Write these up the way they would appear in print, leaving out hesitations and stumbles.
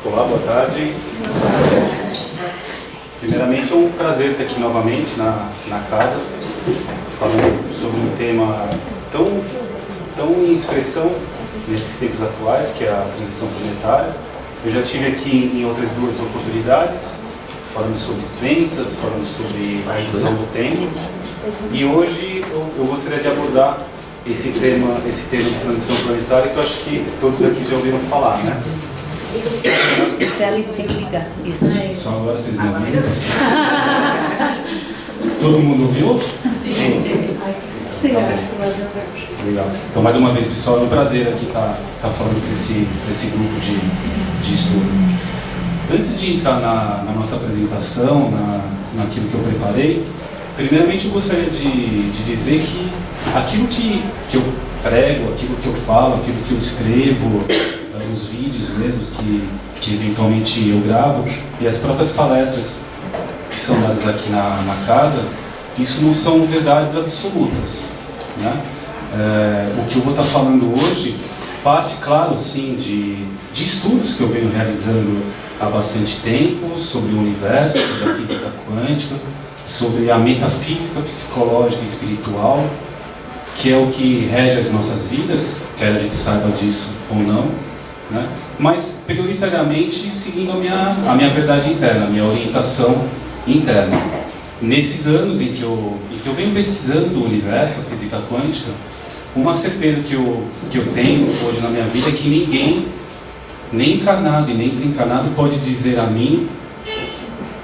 Olá, boa tarde. Primeiramente é um prazer estar aqui novamente na casa, falando sobre um tema tão em expressão nesses tempos atuais, que é a transição planetária. Eu já estive aqui em outras duas oportunidades, falando sobre crenças, falando sobre a revisão do tempo. E hoje eu gostaria de abordar esse tema de transição planetária, que eu acho que todos aqui já ouviram falar, né? Tem que ligar. Isso. Só agora vocês me ouviram? Todo mundo ouviu? Sim. Legal. Então, mais uma vez, pessoal, é um prazer aqui estar falando com esse grupo de estudo. Antes de entrar na nossa apresentação, naquilo que eu preparei, primeiramente eu gostaria de dizer que aquilo que eu prego, aquilo que eu falo, aquilo que eu escrevo, os vídeos mesmos que eventualmente eu gravo, e as próprias palestras que são dadas aqui na casa, isso não são verdades absolutas, né? O que eu vou estar falando hoje parte, claro, sim, de estudos que eu venho realizando há bastante tempo sobre o universo, sobre a física quântica, sobre a metafísica psicológica e espiritual, que é o que rege as nossas vidas, quer a gente saiba disso ou não, né? Mas prioritariamente seguindo a minha verdade interna, a minha orientação interna. Nesses anos em que eu venho pesquisando o universo, a física quântica, uma certeza que eu tenho hoje na minha vida é que ninguém, nem encarnado e nem desencarnado, pode dizer a mim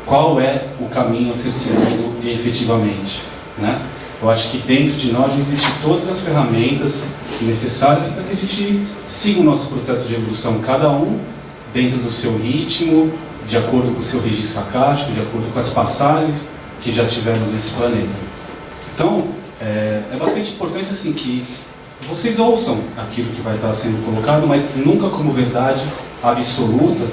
qual é o caminho a ser seguido efetivamente, né? Eu acho que dentro de nós existem todas as ferramentas necessárias para que a gente siga o nosso processo de evolução, cada um dentro do seu ritmo, de acordo com o seu registro acástico, de acordo com as passagens que já tivemos nesse planeta. Então, é bastante importante assim que vocês ouçam aquilo que vai estar sendo colocado, mas nunca como verdade absoluta,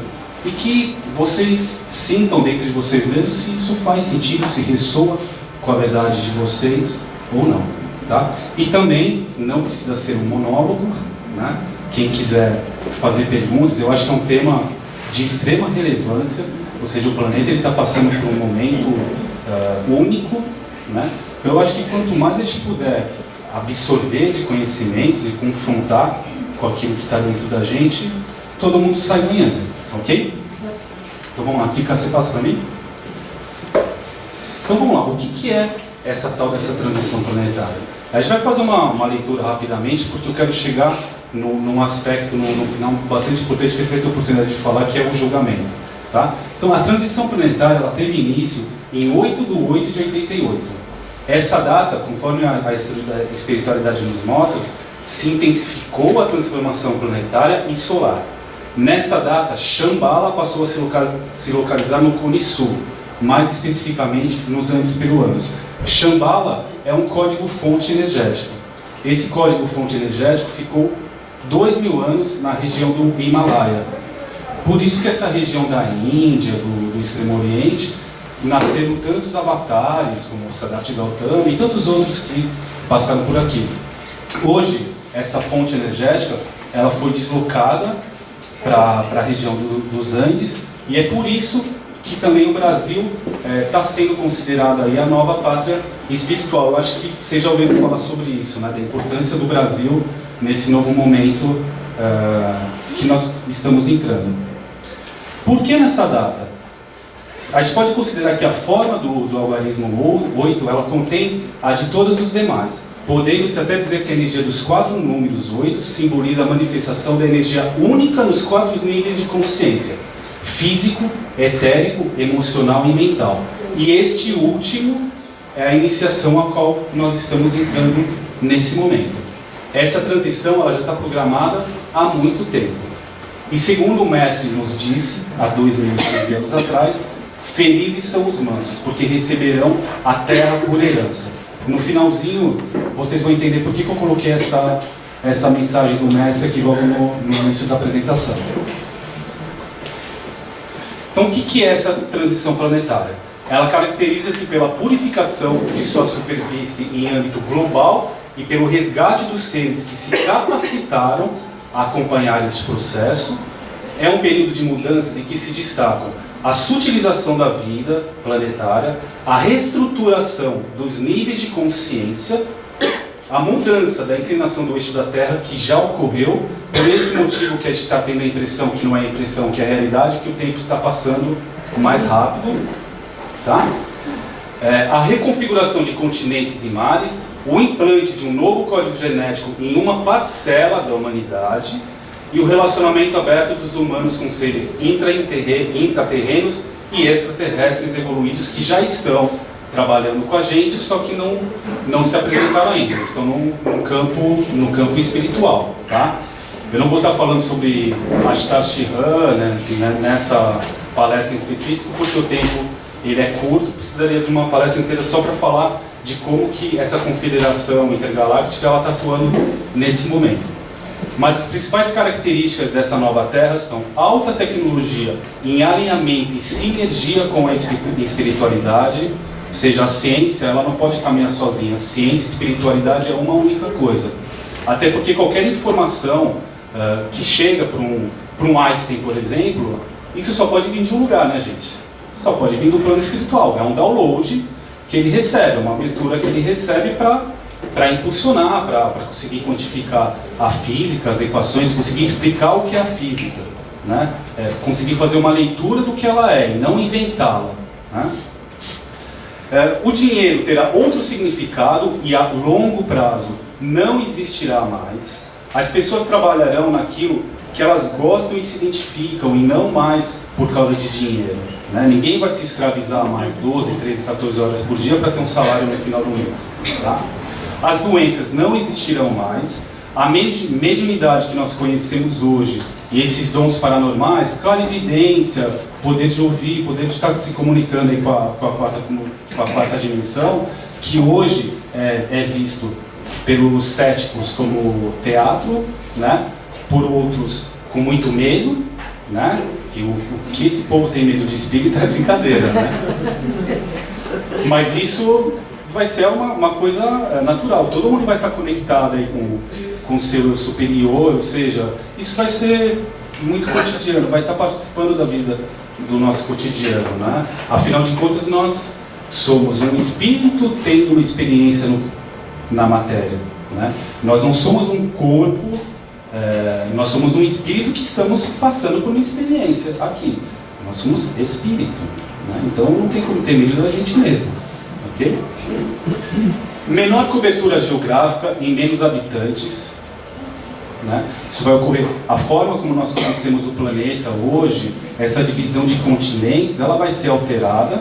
e que vocês sintam dentro de vocês mesmos se isso faz sentido, se ressoa com a verdade de vocês ou não, tá? E também não precisa ser um monólogo, né? Quem quiser fazer perguntas, eu acho que é um tema de extrema relevância, ou seja, o planeta está passando por um momento único, né? Então eu acho que quanto mais a gente puder absorver de conhecimentos e confrontar com aquilo que está dentro da gente, todo mundo sai ganhando, ok? Então vamos lá, Kika, você passa para mim? Então vamos lá, o que é essa tal dessa transição planetária? A gente vai fazer uma leitura rapidamente, porque eu quero chegar num aspecto, no final, bastante importante, que eu tive a oportunidade de falar, que é o julgamento. Tá? Então a transição planetária ela teve início em 8/8 de 88. Essa data, conforme a espiritualidade nos mostra, se intensificou a transformação planetária e solar. Nessa data, Shambhala passou a se localizar no Cone Sul, mais especificamente nos Andes peruanos. Shambhala é um código-fonte energético. Esse código-fonte energético ficou 2000 anos na região do Himalaia. Por isso que essa região da Índia, do Extremo Oriente, nasceram tantos avatares, como o Siddhartha Gautama e tantos outros que passaram por aqui. Hoje, essa fonte energética ela foi deslocada para a região dos Andes, e é por isso que também o Brasil está sendo considerado aí a nova pátria espiritual. Eu acho que vocês já ouviram falar sobre isso, né, da importância do Brasil nesse novo momento que nós estamos entrando. Por que nessa data? A gente pode considerar que a forma do algarismo 8 ela contém a de todas os demais, podendo-se até dizer que a energia dos 4 números 8 simboliza a manifestação da energia única nos 4 níveis de consciência: físico, etérico, emocional e mental. E este último é a iniciação a qual nós estamos entrando nesse momento. Essa transição ela já está programada há muito tempo. E segundo o mestre nos disse, há 2.500 anos atrás, felizes são os mansos, porque receberão a terra por herança. No finalzinho, vocês vão entender por que eu coloquei essa mensagem do mestre aqui logo no início da apresentação. Então, o que é essa transição planetária? Ela caracteriza-se pela purificação de sua superfície em âmbito global e pelo resgate dos seres que se capacitaram a acompanhar esse processo, é um período de mudanças em que se destacam a sutilização da vida planetária, a reestruturação dos níveis de consciência, a mudança da inclinação do eixo da Terra, que já ocorreu, por esse motivo que a gente está tendo a impressão, que não é a impressão, que é a realidade, que o tempo está passando mais rápido, tá? A reconfiguração de continentes e mares, o implante de um novo código genético em uma parcela da humanidade e o relacionamento aberto dos humanos com seres intraterrenos e extraterrestres evoluídos que já estão trabalhando com a gente, só que não se apresentaram ainda, eles estão no campo espiritual, tá? Eu não vou estar falando sobre Ashtar Shihan, né, nessa palestra em específico, porque o tempo ele é curto, precisaria de uma palestra inteira só para falar de como que essa confederação intergaláctica ela está atuando nesse momento. Mas as principais características dessa nova Terra são alta tecnologia em alinhamento e sinergia com a espiritualidade, ou seja, a ciência ela não pode caminhar sozinha, ciência e espiritualidade é uma única coisa. Até porque qualquer informação que chega para um Einstein, por exemplo, isso só pode vir de um lugar, né, gente? Só pode vir do plano espiritual, é um download que ele recebe, uma abertura que ele recebe para impulsionar, para conseguir quantificar a física, as equações, conseguir explicar o que é a física, né? Conseguir fazer uma leitura do que ela é e não inventá-la, né? O dinheiro terá outro significado e a longo prazo não existirá mais. As pessoas trabalharão naquilo que elas gostam e se identificam e não mais por causa de dinheiro, né? Ninguém vai se escravizar mais 12, 13, 14 horas por dia para ter um salário no final do mês, tá? As doenças não existirão mais. A mediunidade que nós conhecemos hoje e esses dons paranormais, clarividência, poder de ouvir, poder de estar se comunicando aí com a quarta dimensão, que hoje é visto pelos céticos como teatro, né? Por outros com muito medo, né? Que o que esse povo tem medo de espírito é brincadeira, né? Mas isso vai ser uma coisa natural, todo mundo vai estar conectado aí com o seu superior, ou seja, isso vai ser muito cotidiano, vai estar participando da vida do nosso cotidiano, né? Afinal de contas, nós somos um espírito tendo uma experiência na matéria, né? Nós não somos um corpo, nós somos um espírito que estamos passando por uma experiência aqui. Nós somos espírito, né? Então não tem como ter medo da gente mesmo, ok? Menor cobertura geográfica em menos habitantes, né? Isso vai ocorrer. A forma como nós conhecemos o planeta hoje, essa divisão de continentes, ela vai ser alterada,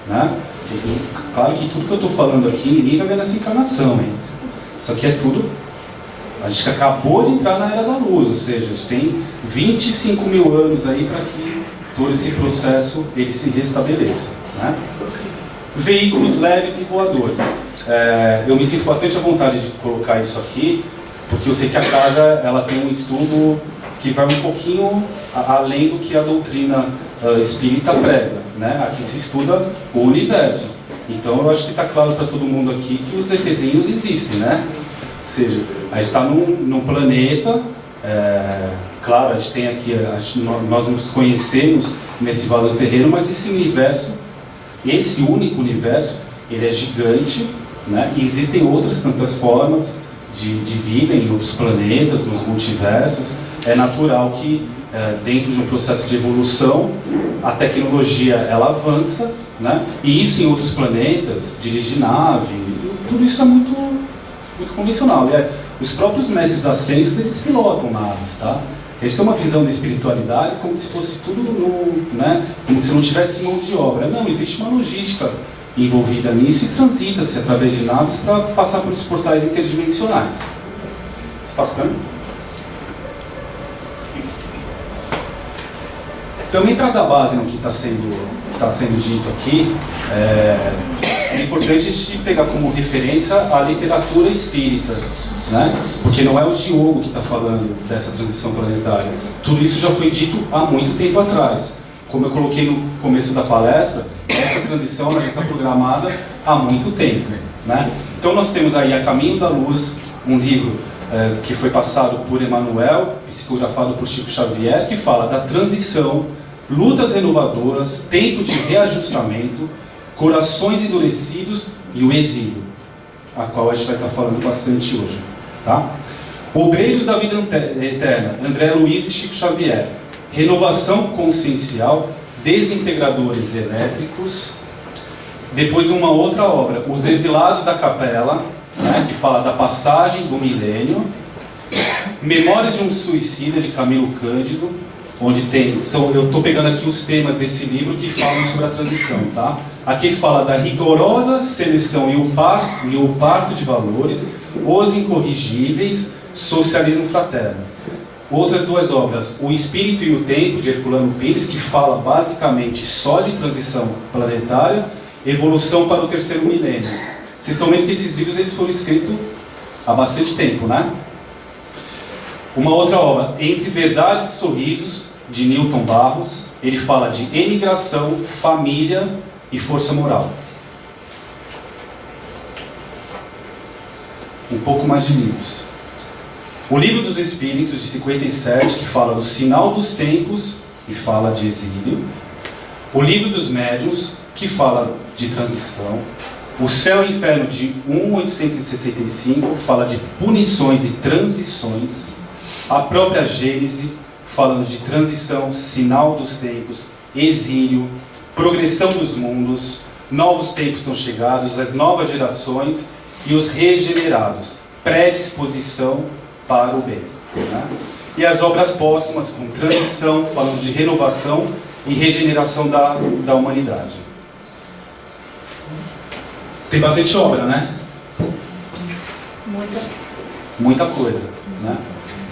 né? E, claro que tudo que eu estou falando aqui, ninguém vai ver nessa encarnação, hein? Isso aqui é tudo. A gente acabou de entrar na Era da Luz, ou seja, a gente tem 25 mil anos aí para que todo esse processo ele se restabeleça, né? Veículos leves e voadores. Eu me sinto bastante à vontade de colocar isso aqui, porque eu sei que a casa ela tem um estudo que vai um pouquinho além do que a doutrina espírita prega, né? Aqui se estuda o universo. Então eu acho que está claro para todo mundo aqui que os ETzinhos existem, né? Ou seja, a gente está num planeta, claro, a gente tem aqui, nós nos conhecemos nesse vaso terreno, mas esse universo, esse único universo, ele é gigante, né? E existem outras tantas formas de vida em outros planetas, nos multiversos. É natural que dentro de um processo de evolução a tecnologia ela avança, né? E isso em outros planetas, dirigir nave, tudo isso é muito convencional. Os próprios mestres ascensos eles pilotam naves, tá? Eles têm uma visão da espiritualidade como se fosse tudo né? Como se não tivesse mão de obra. Não, existe uma logística envolvida nisso e transita-se através de naves para passar por esses portais interdimensionais. Você passa para mim? Também para dar base no que está sendo dito aqui, é importante a gente pegar como referência a literatura espírita, né? Porque não é o Diogo que está falando dessa transição planetária. Tudo isso já foi dito há muito tempo atrás. Como eu coloquei no começo da palestra, essa transição já está programada há muito tempo, né? Então nós temos aí A Caminho da Luz, um livro que foi passado por Emmanuel, psicografado por Chico Xavier, que fala da transição, lutas renovadoras, tempo de reajustamento, corações endurecidos e o exílio, a qual a gente vai estar falando bastante hoje. Tá? Obreiros da vida eterna, André Luiz e Chico Xavier. Renovação consciencial, desintegradores elétricos. Depois uma outra obra, Os Exilados da Capela, né, que fala da passagem do milênio. Memórias de um Suicida, de Camilo Cândido, onde tem, eu estou pegando aqui os temas desse livro que falam sobre a transição. Tá? Aqui ele fala da rigorosa seleção e o parto de valores, Os Incorrigíveis, Socialismo Fraterno. Outras duas obras, O Espírito e o Tempo, de Herculano Pires, que fala basicamente só de transição planetária, Evolução para o Terceiro Milênio. Vocês estão vendo que esses livros eles foram escritos há bastante tempo, né? Uma outra obra, Entre Verdades e Sorrisos, de Newton Barros, ele fala de emigração, família e força moral. Um pouco mais de livros. O Livro dos Espíritos, de 57, que fala do sinal dos tempos e fala de exílio. O Livro dos Médiuns, que fala de transição. O Céu e Inferno, de 1865, fala de punições e transições. A própria Gênese, falando de transição, sinal dos tempos, exílio, progressão dos mundos, novos tempos são chegados, as novas gerações e os regenerados, predisposição para o bem. Né? E as obras póstumas, com transição, falando de renovação e regeneração da humanidade. Tem bastante obra, né? Muita coisa. Né?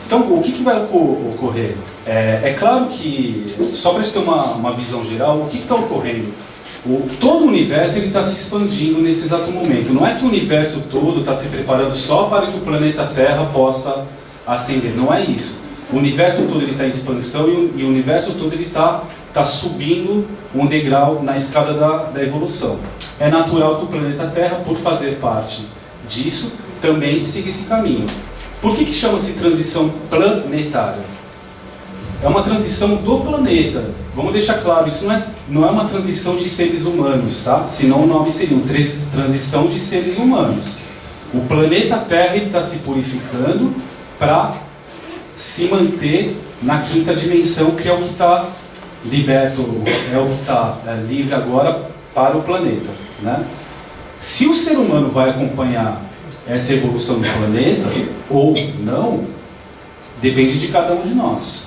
Então, o que vai ocorrer? É claro que, só para a gente ter uma visão geral, o que está ocorrendo? Todo o universo está se expandindo nesse exato momento. Não é que o universo todo está se preparando só para que o planeta Terra possa ascender. Não é isso. O universo todo está em expansão e o universo todo está subindo um degrau na escada da evolução. É natural que o planeta Terra, por fazer parte disso, também siga esse caminho. Por que chama-se transição planetária? É uma transição do planeta. Vamos deixar claro, isso não é uma transição de seres humanos, tá? Senão o nome seria transição de seres humanos. O planeta Terra está se purificando para se manter na quinta dimensão, que é o que está liberto, é o que está livre agora para o planeta. Né? Se o ser humano vai acompanhar essa evolução do planeta ou não, depende de cada um de nós.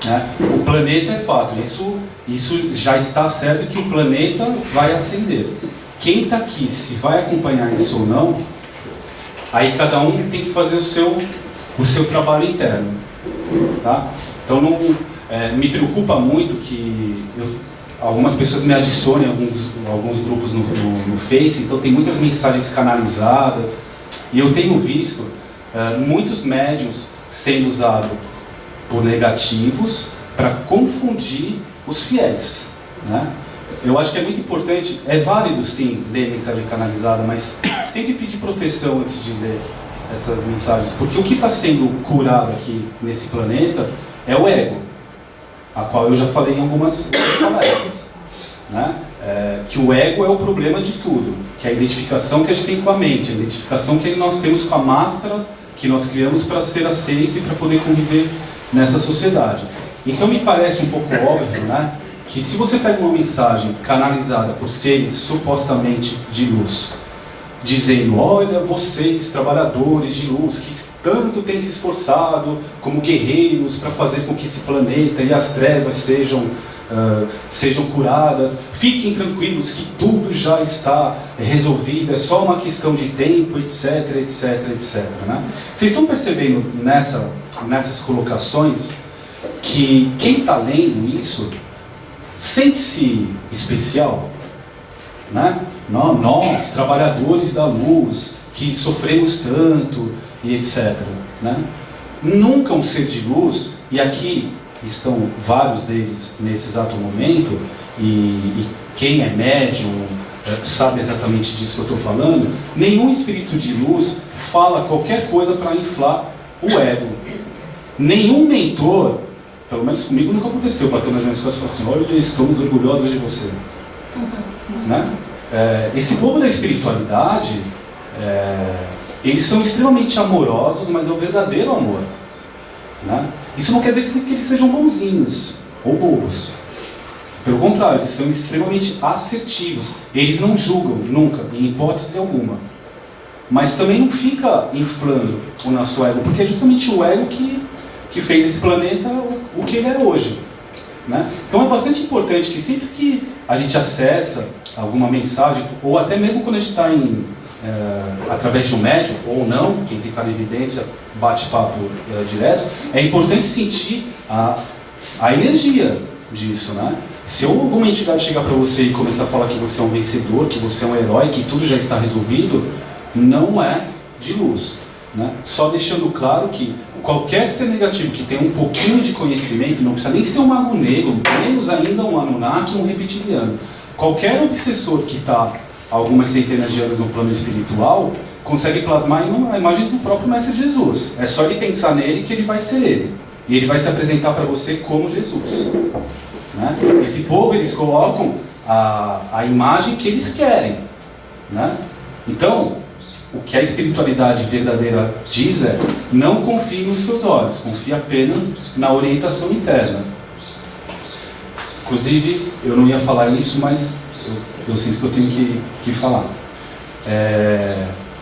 Né? O planeta é fato, isso já está certo que o planeta vai ascender. Quem está aqui, se vai acompanhar isso ou não, aí cada um tem que fazer o seu trabalho interno. Tá? Então me preocupa muito que algumas pessoas me adicionem em alguns grupos no Face, então tem muitas mensagens canalizadas, e eu tenho visto muitos médiuns sendo usados por negativos para confundir os fiéis. Né? Eu acho que é muito importante, é válido sim ler mensagem canalizada, mas sempre pedir proteção antes de ler essas mensagens, porque o que está sendo curado aqui nesse planeta é o ego, a qual eu já falei em algumas palestras. Né? Que o ego é o problema de tudo, que é a identificação que a gente tem com a mente, a identificação que nós temos com a máscara que nós criamos para ser aceito e para poder conviver nessa sociedade. Então me parece um pouco óbvio, né, que se você pega uma mensagem canalizada por seres supostamente de luz, dizendo, olha, vocês, trabalhadores de luz, que tanto têm se esforçado como guerreiros para fazer com que esse planeta e as trevas sejam curadas, fiquem tranquilos que tudo já está resolvido, é só uma questão de tempo, etc, etc, etc. Né? Vocês estão percebendo nessas colocações que quem está lendo isso sente-se especial? Né? Nós, trabalhadores da luz, que sofremos tanto, e etc. Né? Nunca um ser de luz, e aqui estão vários deles nesse exato momento, e quem é médium sabe exatamente disso que eu estou falando, nenhum espírito de luz fala qualquer coisa para inflar o ego. Nenhum mentor, pelo menos comigo nunca aconteceu, bateu nas minhas costas e falou assim: olha, estamos orgulhosos de você. Né? Esse povo da espiritualidade, eles são extremamente amorosos, mas é o verdadeiro amor. Né? Isso não quer dizer que eles sejam bonzinhos ou bobos. Pelo contrário, eles são extremamente assertivos. Eles não julgam, nunca, em hipótese alguma. Mas também não fica inflando o nosso ego, porque é justamente o ego que fez esse planeta o que ele é hoje. Né? Então é bastante importante que sempre que a gente acessa alguma mensagem, ou até mesmo quando a gente está através de um médium, ou não, quem fica na evidência, bate-papo direto, é importante sentir a energia disso, né? Se alguma entidade chegar para você e começar a falar que você é um vencedor, que você é um herói, que tudo já está resolvido, não é de luz. Né? Só deixando claro que qualquer ser negativo que tenha um pouquinho de conhecimento, não precisa nem ser um mago negro, menos ainda um Anunnaki ou um reptiliano. Qualquer obsessor que está algumas centenas de anos no plano espiritual consegue plasmar a imagem do próprio Mestre Jesus. É só ele pensar nele que ele vai ser ele. E ele vai se apresentar para você como Jesus. Né? Esse povo, eles colocam a imagem que eles querem. Né? Então, o que a espiritualidade verdadeira diz é: não confie nos seus olhos, confie apenas na orientação interna. Inclusive, eu não ia falar isso, mas eu sinto que eu tenho que falar.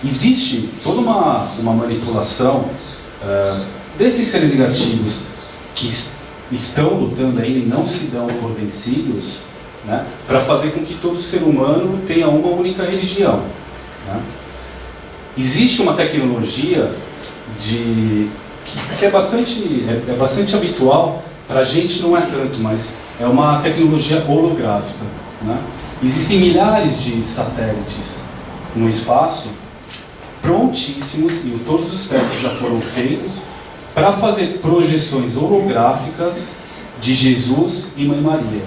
Existe toda uma manipulação desses seres negativos que estão lutando ainda e não se dão por vencidos, né, para fazer com que todo ser humano tenha uma única religião. Né? Existe uma tecnologia que é bastante habitual, para a gente não é tanto, mas é uma tecnologia holográfica. Né? Existem milhares de satélites no espaço, prontíssimos, e todos os testes já foram feitos, para fazer projeções holográficas de Jesus e Mãe Maria.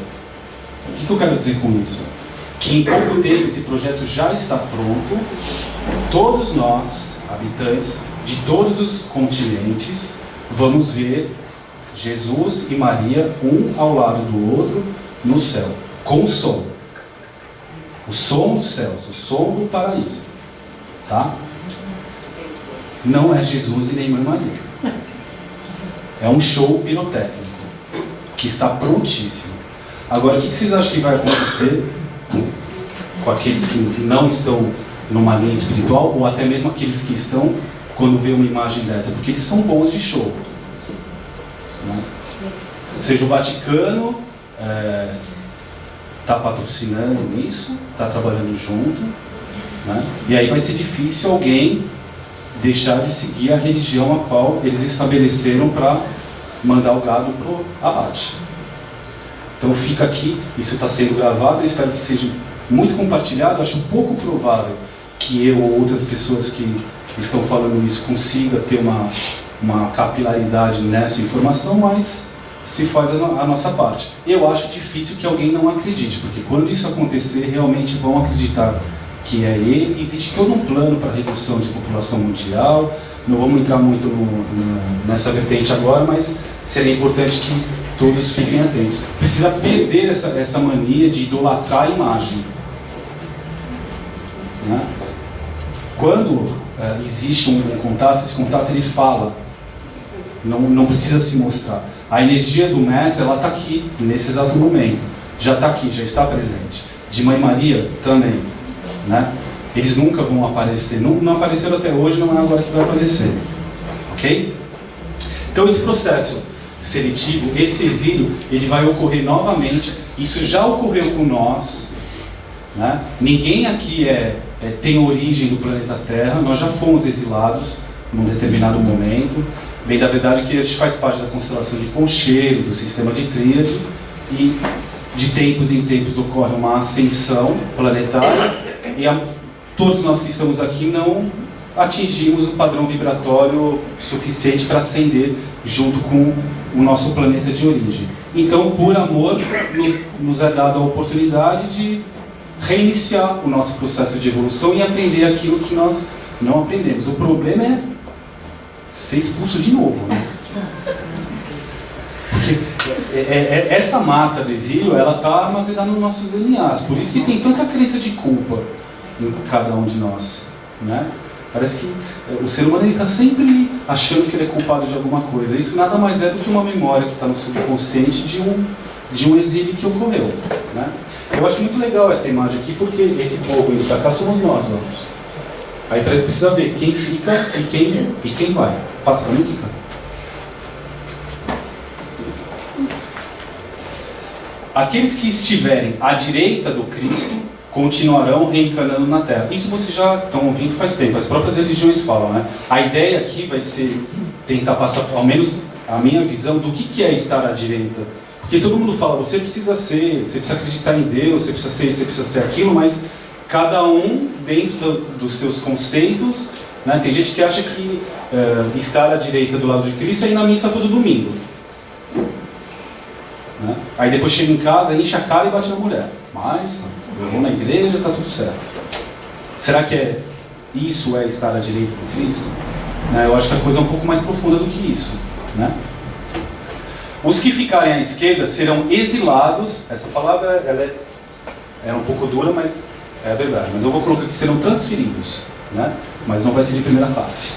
O que eu quero dizer com isso? Que em pouco tempo esse projeto já está pronto. Todos nós, habitantes de todos os continentes, vamos ver Jesus e Maria um ao lado do outro no céu, com o som. O som dos céus, o som do paraíso. Tá? Não é Jesus e nem Mãe Maria. É um show pirotécnico que está prontíssimo. Agora, o que vocês acham que vai acontecer com aqueles que não estão numa linha espiritual, ou até mesmo aqueles que estão quando vê uma imagem dessa? Porque eles são bons de show. Né? Ou seja, o Vaticano está patrocinando isso, está trabalhando junto. Né? E aí vai ser difícil alguém deixar de seguir a religião a qual eles estabeleceram para mandar o gado para o abate. Então fica aqui, isso está sendo gravado, eu espero que seja muito compartilhado. Acho pouco provável que eu ou outras pessoas que estão falando isso consiga ter uma capilaridade nessa informação, mas se faz a nossa parte. Eu acho difícil que alguém não acredite, porque quando isso acontecer, realmente vão acreditar que é ele. Existe todo um plano para redução de população mundial. Não vamos entrar muito nessa vertente agora, mas seria importante que todos fiquem atentos. Precisa perder essa mania de idolatrar a imagem. Né? Quando existe um contato, esse contato ele fala, não precisa se mostrar. A energia do mestre, ela está aqui, nesse exato momento. Já está aqui, já está presente. De Mãe Maria também. Né? Eles nunca vão aparecer, não apareceram até hoje, não é agora que vai aparecer. Ok? Então esse processo seletivo, esse exílio, ele vai ocorrer novamente. Isso já ocorreu com nós. Né? Ninguém aqui tem origem do planeta Terra. Nós já fomos exilados num determinado momento. Bem, da verdade que a gente faz parte da constelação de Concheiro, do sistema de Tríade, e de tempos em tempos ocorre uma ascensão planetária, e todos nós que estamos aqui não atingimos o padrão vibratório suficiente para ascender junto com o nosso planeta de origem. Então, por amor, nos é dada a oportunidade de reiniciar o nosso processo de evolução e aprender aquilo que nós não aprendemos. O problema é ser expulso de novo, né? Porque essa marca do exílio, ela está armazenada nos nossos DNAs. Por isso que tem tanta crença de culpa em cada um de nós, né? Parece que o ser humano está sempre achando que ele é culpado de alguma coisa. Isso nada mais é do que uma memória que está no subconsciente de um exílio que ocorreu, né? Eu acho muito legal essa imagem aqui, porque esse povo indo para cá somos nós, ó. Aí precisa ver quem fica e quem vai. Passa para mim, Kika. Aqueles que estiverem à direita do Cristo continuarão reencarnando na Terra. Isso vocês já estão ouvindo faz tempo, as próprias religiões falam, né? A ideia aqui vai ser tentar passar, ao menos a minha visão, do que é estar à direita. Porque todo mundo fala, você precisa acreditar em Deus, você precisa ser isso, você precisa ser aquilo, mas cada um dentro dos seus conceitos, né? Tem gente que acha que estar à direita do lado de Cristo é ir na missa todo domingo. Né? Aí depois chega em casa, enche a cara e bate na mulher. Mas eu vou na igreja, está tudo certo. Será que isso é estar à direita do Cristo? Né? Eu acho que a coisa é um pouco mais profunda do que isso. Né? Os que ficarem à esquerda serão exilados. Essa palavra ela é um pouco dura, mas é a verdade. Mas eu vou colocar que serão transferidos. Né? Mas não vai ser de primeira classe.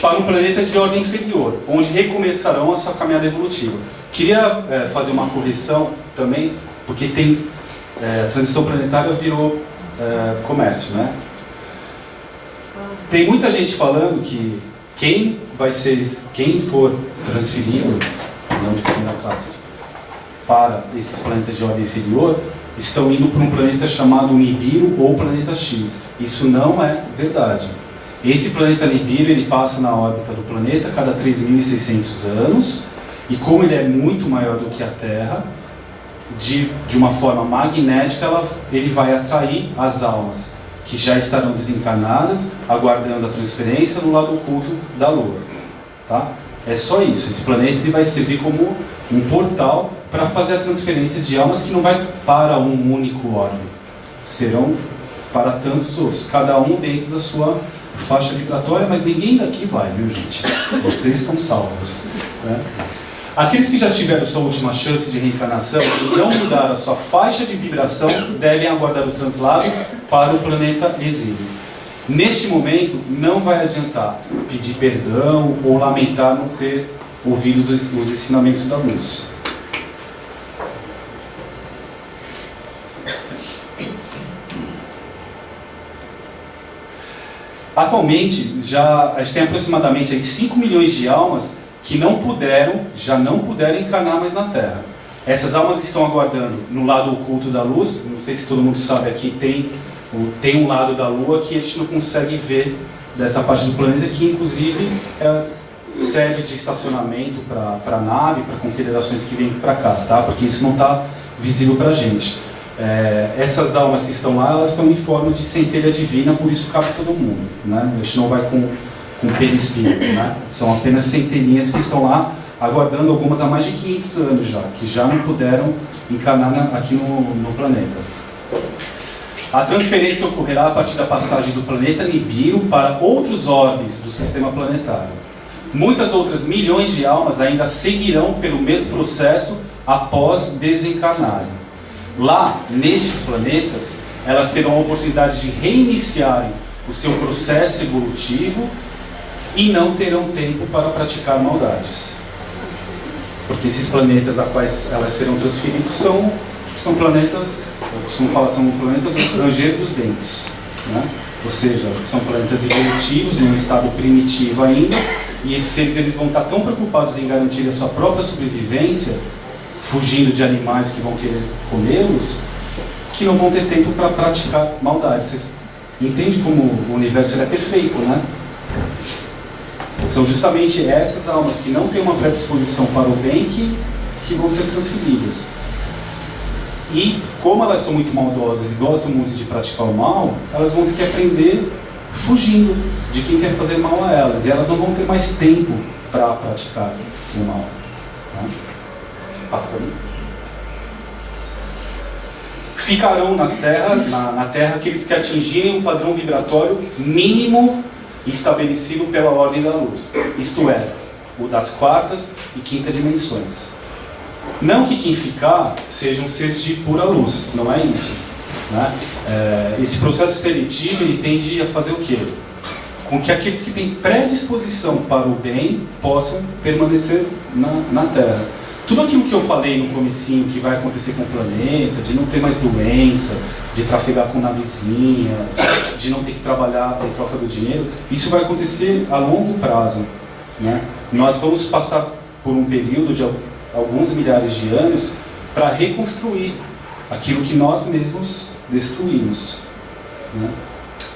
Para um planeta de ordem inferior, onde recomeçarão a sua caminhada evolutiva. Queria fazer uma correção também, porque tem a transição planetária virou comércio, né? Tem muita gente falando que quem for transferido, não de primeira classe, para esses planetas de ordem inferior, estão indo para um planeta chamado Nibiru ou planeta X. Isso não é verdade. Esse planeta Nibiru, ele passa na órbita do planeta a cada 3.600 anos, e como ele é muito maior do que a Terra, de uma forma magnética, ele vai atrair as almas que já estarão desencarnadas, aguardando a transferência no lado oculto da Lua. Tá? É só isso. Esse planeta ele vai servir como um portal para fazer a transferência de almas que não vai para um único orbe. Serão para tantos outros, cada um dentro da sua faixa vibratória, mas ninguém daqui vai, viu, gente? Vocês estão salvos. Né? Aqueles que já tiveram sua última chance de reencarnação e não mudaram a sua faixa de vibração devem aguardar o translado para o planeta exílio. Neste momento, não vai adiantar pedir perdão ou lamentar não ter ouvido os ensinamentos da luz. Atualmente, a gente tem aproximadamente 5 milhões de almas que já não puderam encarnar mais na Terra. Essas almas estão aguardando no lado oculto da luz. Não sei se todo mundo sabe aqui, tem um lado da Lua que a gente não consegue ver dessa parte do planeta, que inclusive serve de estacionamento para nave, para confederações que vêm para cá, tá? Porque isso não está visível para a gente. Essas almas que estão lá, elas estão em forma de centelha divina, por isso cabe todo mundo, né? A gente não vai com perispírito, né? São apenas centelhinhas que estão lá, aguardando, algumas há mais de 500 anos já, que já não puderam encarnar aqui no planeta. A transferência que ocorrerá a partir da passagem do planeta Nibiru para outros orbes do sistema planetário. Muitas outras milhões de almas ainda seguirão pelo mesmo processo após desencarnarem. Lá, nesses planetas, elas terão a oportunidade de reiniciarem o seu processo evolutivo e não terão tempo para praticar maldades. Porque esses planetas a quais elas serão transferidas são planetas, eu costumo falar, são planetas do rangeiro dos dentes, né? Ou seja, são planetas evolutivos, num estado primitivo ainda, e esses seres eles vão estar tão preocupados em garantir a sua própria sobrevivência, fugindo de animais que vão querer comê-los, que não vão ter tempo para praticar maldades. Vocês entendem como o universo é perfeito, né? São justamente essas almas que não têm uma predisposição para o bem que vão ser transferidas. E como elas são muito maldosas e gostam muito de praticar o mal, elas vão ter que aprender fugindo de quem quer fazer mal a elas. E elas não vão ter mais tempo para praticar o mal. Tá? Passa para mim. ficarão na Terra aqueles que atingirem o padrão vibratório mínimo estabelecido pela ordem da luz, isto é, o das quartas e quinta dimensões. Não que quem ficar seja um ser de pura luz, não é isso, né? Esse processo seletivo ele tende a fazer o quê? Com que aqueles que têm predisposição para o bem possam permanecer na Terra. Tudo aquilo que eu falei no comecinho que vai acontecer com o planeta, de não ter mais doença, de trafegar com navezinhas, de não ter que trabalhar em troca do dinheiro, isso vai acontecer a longo prazo, né? Nós vamos passar por um período de alguns milhares de anos para reconstruir aquilo que nós mesmos destruímos, né?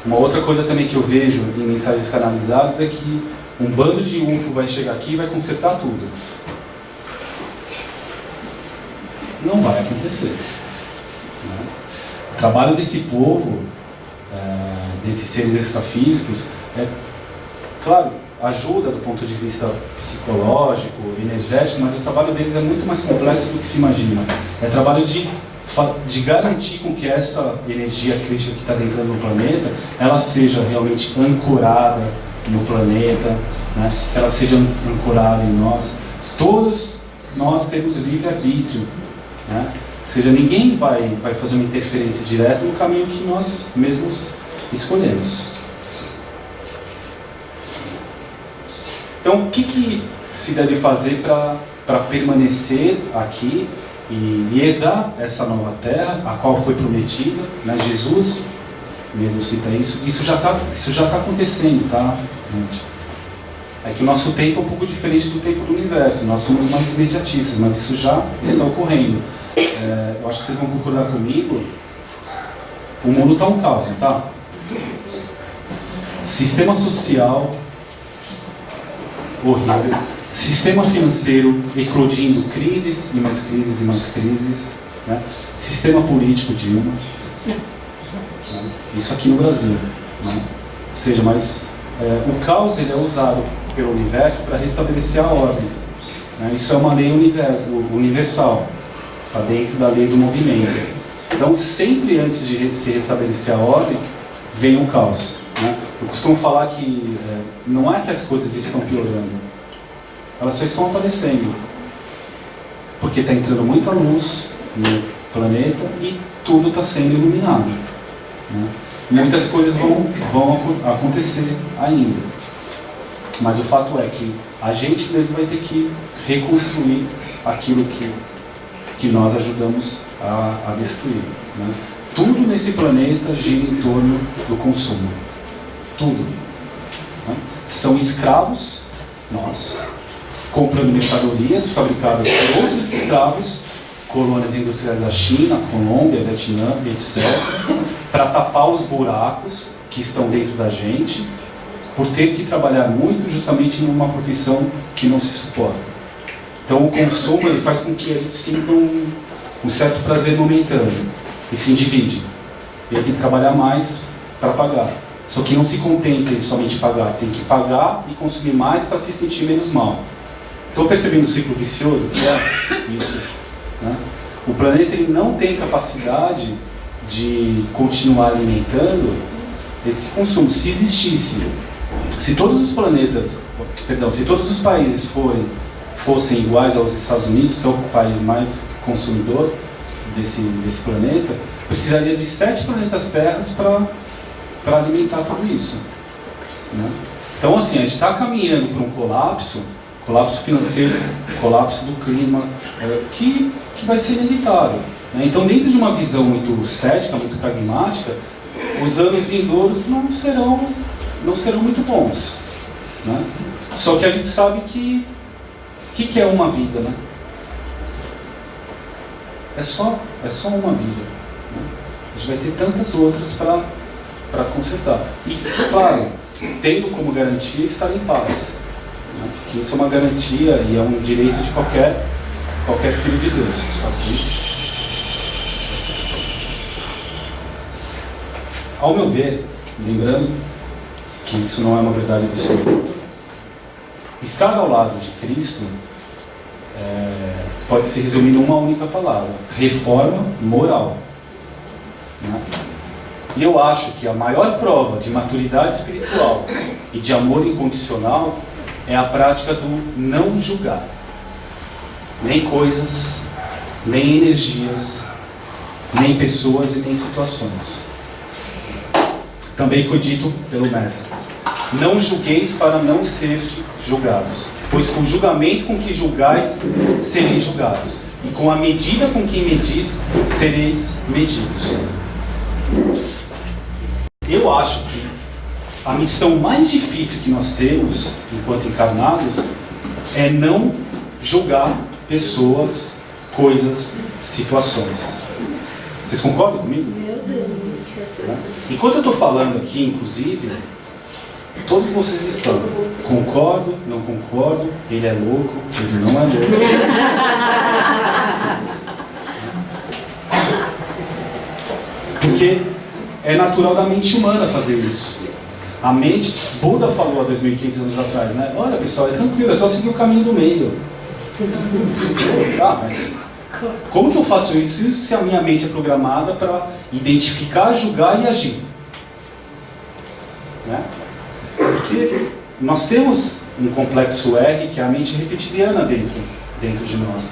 Uma outra coisa também que eu vejo em mensagens canalizadas é que um bando de UFO vai chegar aqui e vai consertar tudo. Não vai acontecer, né? O trabalho desse povo, desses seres extrafísicos, claro, ajuda do ponto de vista psicológico, energético, mas o trabalho deles é muito mais complexo do que se imagina. É trabalho de garantir com que essa energia crística que está dentro do planeta, ela seja realmente ancorada no planeta, né? Que ela seja ancorada em nós. Todos nós temos livre-arbítrio, né? Ou seja, ninguém vai fazer uma interferência direta no caminho que nós mesmos escolhemos. Então, o que se deve fazer para permanecer aqui e herdar essa nova terra, a qual foi prometida, né? Jesus mesmo cita isso. Isso já tá acontecendo, tá, gente? É que o nosso tempo é um pouco diferente do tempo do universo. Nós somos mais imediatistas, mas isso já está ocorrendo. Eu acho que vocês vão concordar comigo. O mundo está um caos, não está? Sistema social horrível, sistema financeiro eclodindo crises e mais crises e mais crises, né? Sistema político Dilma, né? Isso aqui no Brasil, né? Ou seja, mas o caos ele é usado pelo universo para restabelecer a ordem, né? Isso é uma lei universal, está dentro da lei do movimento. Então, sempre antes de se restabelecer a ordem, vem o caos, né? Eu costumo falar que não é que as coisas estão piorando, elas só estão aparecendo, porque está entrando muita luz no planeta e tudo está sendo iluminado, né? Muitas coisas vão acontecer ainda, mas o fato é que a gente mesmo vai ter que reconstruir aquilo que nós ajudamos a destruir, né? Tudo nesse planeta gira em torno do consumo. Tudo, né? São escravos, nós, comprando mercadorias fabricadas por outros escravos, colônias industriais da China, Colômbia, Vietnã, etc., para tapar os buracos que estão dentro da gente, por ter que trabalhar muito justamente em uma profissão que não se suporta. Então o consumo ele faz com que a gente sinta um certo prazer momentâneo e se divide. Ele tem que trabalhar mais para pagar. Só que não se contenta em somente pagar, tem que pagar e consumir mais para se sentir menos mal. Estou percebendo o ciclo vicioso que é isso, né? O planeta ele não tem capacidade de continuar alimentando esse consumo. Se existisse, se todos os se todos os países fossem iguais aos Estados Unidos, que é o país mais consumidor desse planeta, precisaria de 7 planetas terras para alimentar tudo isso, né? Então, assim, a gente está caminhando para um colapso financeiro, colapso do clima, que vai ser inevitável, né? Então, dentro de uma visão muito cética, muito pragmática, os anos vindouros não serão muito bons, né? Só que a gente sabe que é uma vida, né? É só uma vida, né? A gente vai ter tantas outras para consertar. E, claro, tendo como garantia estar em paz, né? Que isso é uma garantia e é um direito de qualquer filho de Deus. Ao meu ver, lembrando que isso não é uma verdade absoluta, estar ao lado de Cristo pode se resumir numa única palavra: reforma moral. né? E eu acho que a maior prova de maturidade espiritual e de amor incondicional é a prática do não julgar. Nem coisas, nem energias, nem pessoas e nem situações. Também foi dito pelo Mestre: não julgueis para não ser julgados, pois com o julgamento com que julgais, sereis julgados, e com a medida com que medis, sereis medidos. Eu acho que a missão mais difícil que nós temos, enquanto encarnados, é não julgar pessoas, coisas, situações. Vocês concordam comigo? Meu Deus. Enquanto eu estou falando aqui, inclusive, todos vocês estão: concordo, não concordo, ele é louco, ele não é louco. Porque é natural da mente humana fazer isso. A mente, Buda falou há 2.500 anos atrás, né? Olha pessoal, é tranquilo, é só seguir o caminho do meio. Ah, mas como que eu faço isso se a minha mente é programada para identificar, julgar e agir? Né? Porque nós temos um complexo R, que é a mente reptiliana dentro de nós.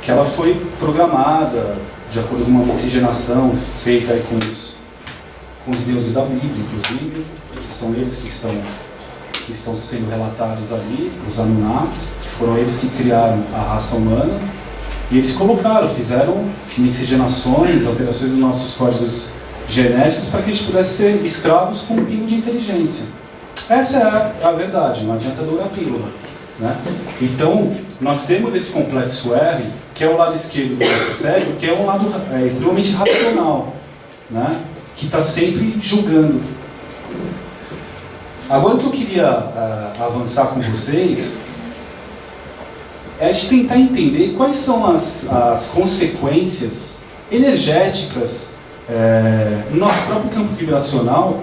Que ela foi programada de acordo com uma miscigenação feita aí com os deuses da Bíblia, inclusive, que são eles que estão sendo relatados ali, os Anunnakis, que foram eles que criaram a raça humana, e eles fizeram miscigenações, alterações dos nossos códigos genéticos para que a gente pudesse ser escravos com um pingo de inteligência. Essa é a verdade, não adianta dourar a pílula, né? Então, nós temos esse complexo R, que é o lado esquerdo do nosso cérebro, que é um lado extremamente racional, né? Que está sempre julgando. Agora o que eu queria avançar com vocês é de tentar entender quais são as consequências energéticas no nosso próprio campo vibracional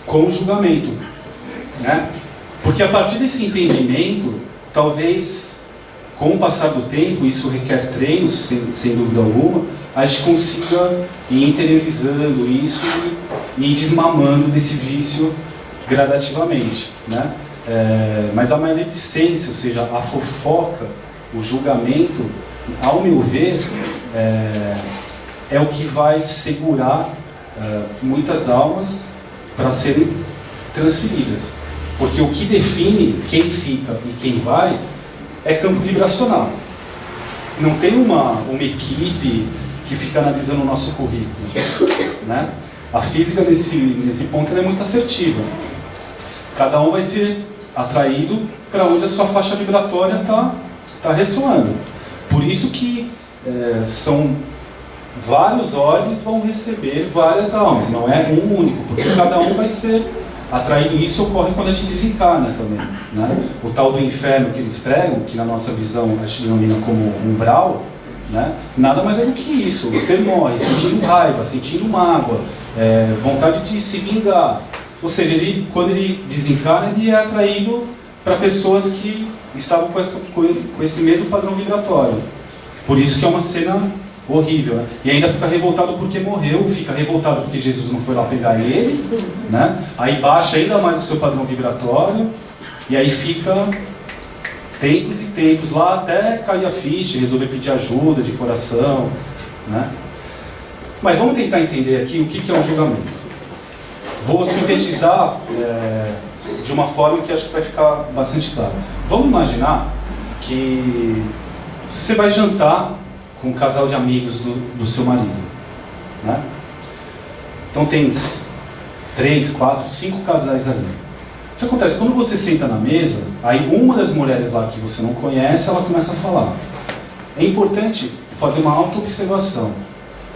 com o julgamento, né? Porque a partir desse entendimento, talvez com o passar do tempo, isso requer treinos, sem dúvida alguma, a gente consiga ir interiorizando isso e ir desmamando desse vício gradativamente, né? Mas a maledicência, ou seja, a fofoca, o julgamento, ao meu ver, é o que vai segurar muitas almas para serem transferidas. Porque o que define quem fica e quem vai é campo vibracional. Não tem uma equipe que fica analisando o nosso currículo, né? A física nesse ponto é muito assertiva. Cada um vai ser atraído para onde a sua faixa vibratória está ressoando. Por isso que são vários olhos vão receber várias almas, não é um único, porque cada um vai ser atraído. Isso ocorre quando a gente desencarna também, né? O tal do inferno que eles pregam, que na nossa visão a gente denomina como umbral, né? Nada mais é do que isso. Você morre sentindo raiva, sentindo mágoa, vontade de se vingar. Ou seja, quando ele desencarna, ele é atraído para pessoas que estavam com esse mesmo padrão vibratório. Por isso que é uma cena horrível, né? E ainda fica revoltado porque morreu, fica revoltado porque Jesus não foi lá pegar ele, né? Aí baixa ainda mais o seu padrão vibratório, e aí fica tempos e tempos lá até cair a ficha, resolver pedir ajuda de coração, né? Mas vamos tentar entender aqui o que é um julgamento. Vou sintetizar de uma forma que acho que vai ficar bastante claro. Vamos imaginar que você vai jantar com um casal de amigos do seu marido, né? Então tem 3, 4, 5 casais ali. O que acontece? Quando você senta na mesa, aí uma das mulheres lá que você não conhece, ela começa a falar. É importante fazer uma auto-observação.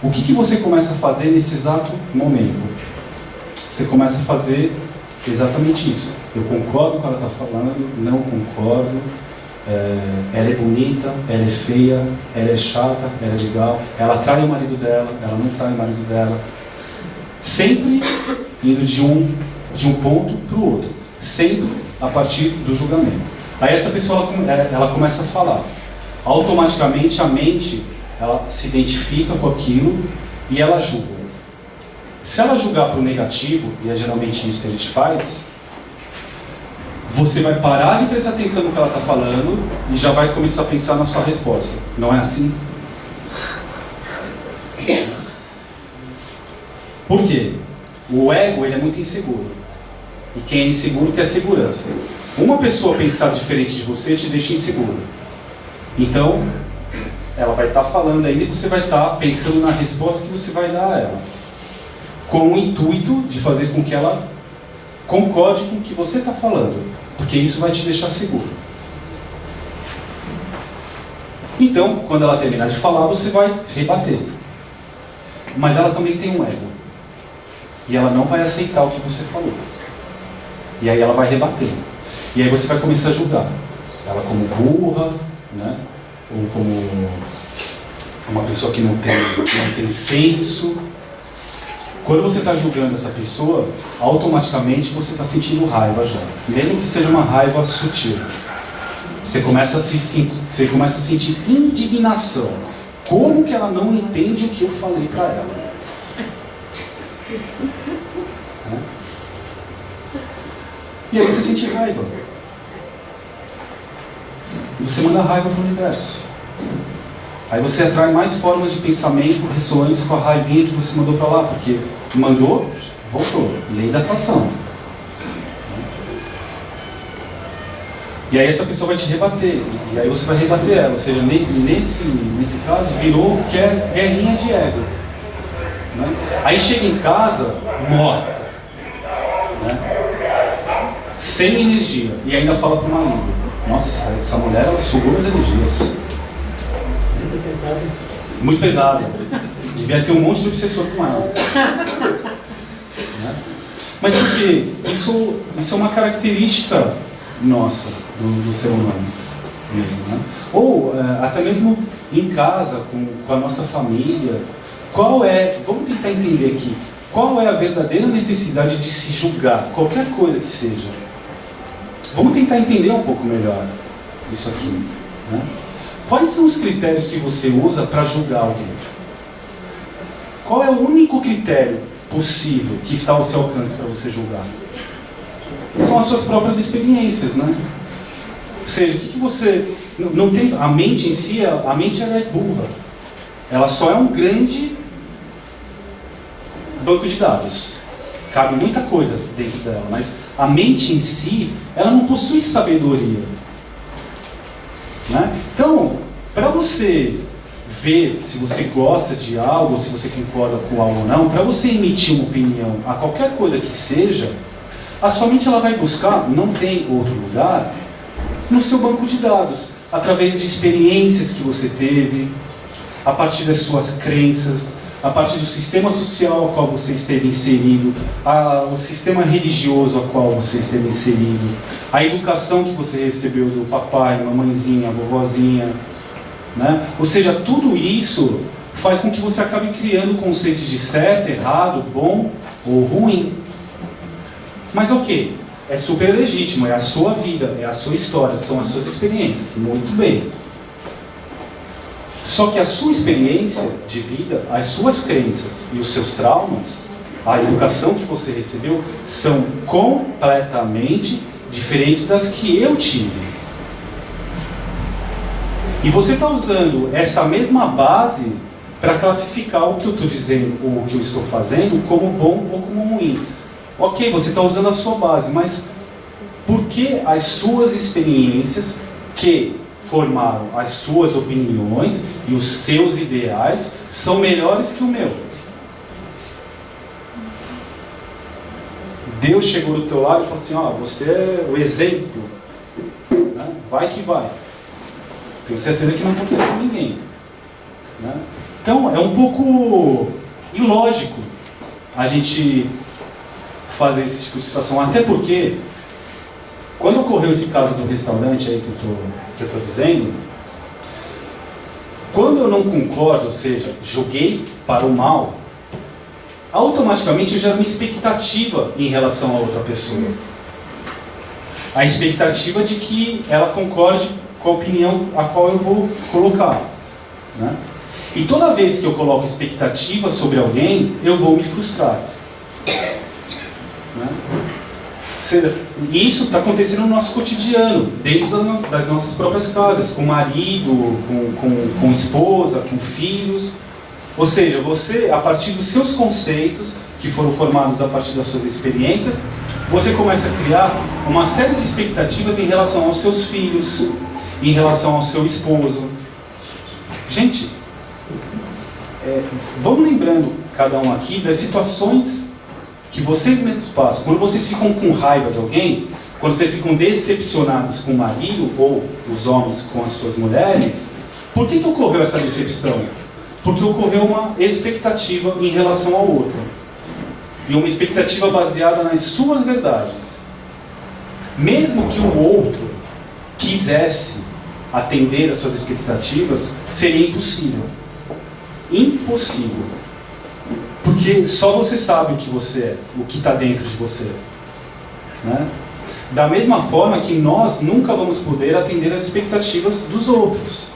O que você começa a fazer nesse exato momento? Você começa a fazer exatamente isso. Eu concordo com o que ela está falando, não concordo. Ela é bonita, ela é feia, ela é chata, ela é legal, ela trai o marido dela, ela não trai o marido dela. Sempre indo de um ponto para o outro, sempre a partir do julgamento. Aí essa pessoa ela começa a falar. Automaticamente a mente ela se identifica com aquilo e ela julga. Se ela julgar para o negativo, e é geralmente isso que a gente faz, você vai parar de prestar atenção no que ela está falando e já vai começar a pensar na sua resposta. Não é assim? Por quê? O ego, ele é muito inseguro. E quem é inseguro quer segurança. Uma pessoa pensar diferente de você te deixa inseguro. Então, ela vai estar falando ainda e você vai estar pensando na resposta que você vai dar a ela, com o intuito de fazer com que ela concorde com o que você está falando, porque isso vai te deixar seguro. Então, quando ela terminar de falar, você vai rebater. Mas ela também tem um ego. E ela não vai aceitar o que você falou. E aí ela vai rebater. E aí você vai começar a julgar ela como burra, né? Ou como uma pessoa que não tem senso. Quando você está julgando essa pessoa, automaticamente você está sentindo raiva já. Mesmo que seja uma raiva sutil. Você começa a sentir indignação. Como que ela não entende o que eu falei para ela? E aí você sente raiva. E você manda raiva para o universo. Aí você atrai mais formas de pensamento ressonantes com a raivinha que você mandou para lá, porque mandou, voltou. Lei da atração. E aí essa pessoa vai te rebater. E aí você vai rebater ela. Ou seja, nesse caso, virou guerrinha de ego. Né? Aí chega em casa, morta. Né? Sem energia. E ainda fala para uma língua. Nossa, essa mulher, ela sugou as energias. Muito pesada. Muito pesada. Devia ter um monte de obsessor com ela. Né? Mas por quê? Isso é uma característica nossa, do ser humano. Mesmo, né? Ou até mesmo em casa, com a nossa família. Vamos tentar entender aqui, qual é a verdadeira necessidade de se julgar, qualquer coisa que seja. Vamos tentar entender um pouco melhor isso aqui. Né? Quais são os critérios que você usa para julgar alguém? Qual é o único critério possível que está ao seu alcance para você julgar? São as suas próprias experiências, né? Ou seja, o que você... Não tem, a mente em si, a mente ela é burra. Ela só é um grande banco de dados. Cabe muita coisa dentro dela, mas a mente em si, ela não possui sabedoria. Né? Então, para você ver se você gosta de algo, ou se você concorda com algo ou não, para você emitir uma opinião a qualquer coisa que seja, a sua mente ela vai buscar, não tem outro lugar, no seu banco de dados, através de experiências que você teve, a partir das suas crenças, a partir do sistema social ao qual você esteve inserido, o sistema religioso ao qual você esteve inserido, a educação que você recebeu do papai, mamãezinha, vovozinha, né? Ou seja, tudo isso faz com que você acabe criando conceitos de certo, errado, bom ou ruim. Mas ok, é super legítimo, é a sua vida, é a sua história, são as suas experiências, muito bem. Só que a sua experiência de vida, as suas crenças e os seus traumas, a educação que você recebeu, são completamente diferentes das que eu tive. E você está usando essa mesma base para classificar o que eu estou dizendo ou o que eu estou fazendo como bom ou como ruim. Ok, você está usando a sua base, mas por que as suas experiências que formaram as suas opiniões e os seus ideais são melhores que o meu? Deus chegou do teu lado e falou assim, você é o exemplo, né? Vai que vai. Tenho certeza que não aconteceu com ninguém, né? Então é um pouco ilógico a gente fazer esse tipo de situação, até porque quando ocorreu esse caso do restaurante aí que eu estou dizendo, quando eu não concordo, ou seja, julguei para o mal, automaticamente eu gero uma expectativa em relação a outra pessoa. A expectativa de que ela concorde com a opinião a qual eu vou colocar, né? E toda vez que eu coloco expectativas sobre alguém, eu vou me frustrar. Né? Ou seja, isso está acontecendo no nosso cotidiano, dentro das nossas próprias casas, com marido, com esposa, com filhos. Ou seja, você, a partir dos seus conceitos, que foram formados a partir das suas experiências, você começa a criar uma série de expectativas em relação aos seus filhos, em relação ao seu esposo. Gente, vamos lembrando, cada um aqui, das situações que vocês mesmos passam. Quando vocês ficam com raiva de alguém, quando vocês ficam decepcionados com o marido, ou os homens com as suas mulheres, por que ocorreu essa decepção? Porque ocorreu uma expectativa em relação ao outro. E uma expectativa baseada nas suas verdades. Mesmo que o outro quisesse atender às suas expectativas, seria impossível. Impossível. Porque só você sabe o que você é, o que está dentro de você. Né? Da mesma forma que nós nunca vamos poder atender às expectativas dos outros.